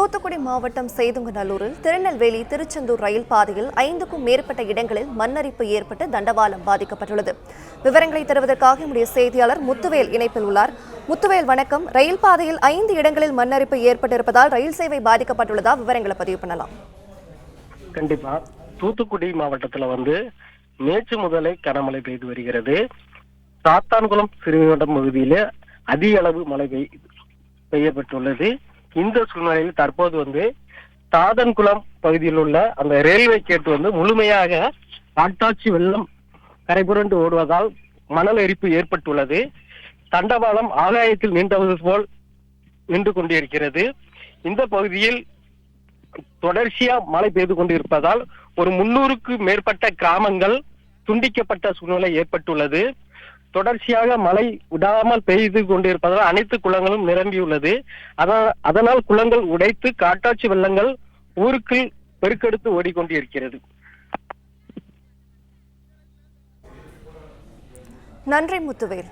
தூத்துக்குடி மாவட்டம் செய்துங்கநல்லூரில் திருநெல்வேலி திருச்செந்தூர் ரயில் பாதையில் 5க்கும் மேற்பட்ட இடங்களில் மண்ணரிப்பு ஏற்பட்டு தண்டவாளம் பாதிக்கப்பட்டுள்ளது. விவரங்களை தருவதற்காக நம்முடைய செய்தியாளர் முத்துவேல் இணைப்பில் உள்ளார். முத்துவேல், வணக்கம். ரயில் பாதையில் 5 இடங்களில் மண்ணரிப்பு ஏற்பட்டிருப்பதால் ரயில் சேவை பாதிக்கப்பட்டுள்ளதா? விவரங்களை பதிவு பண்ணலாம். கண்டிப்பா. தூத்துக்குடி மாவட்டத்துல நேற்று முதலே கனமழை பெய்து வருகிறது. சாத்தான்குளம் சிறுவண்டம் பகுதியில அதிக அளவு மழை பெய்யப்பட்டுள்ளது. இந்த சூழ்நிலையில் தற்போது தாதன்குளம் பகுதியில் உள்ள அந்த ரயில்வே கேட் முழுமையாக காட்டாட்சி வெள்ளம் கரைபுரண்டு ஓடுவதால் மணல் எரிப்பு ஏற்பட்டுள்ளது. தண்டவாளம் ஆகாயத்தில் நீண்டவது போல் நின்று கொண்டிருக்கிறது. இந்த பகுதியில் தொடர்ச்சியா மழை பெய்து கொண்டிருப்பதால் ஒரு 300க்கு மேற்பட்ட கிராமங்கள் துண்டிக்கப்பட்ட சூழ்நிலை ஏற்பட்டுள்ளது. தொடர்ச்சியாக மழை விடாமல் பெய்து கொண்டிருப்பதால் அனைத்து குளங்களும் நிரம்பியுள்ளது. அதனால் குளங்கள் உடைத்து காட்டாட்சி வெள்ளங்கள் ஊருக்குள் பெருக்கெடுத்து ஓடிக்கொண்டிருக்கிறது. நன்றி முத்துவேல்.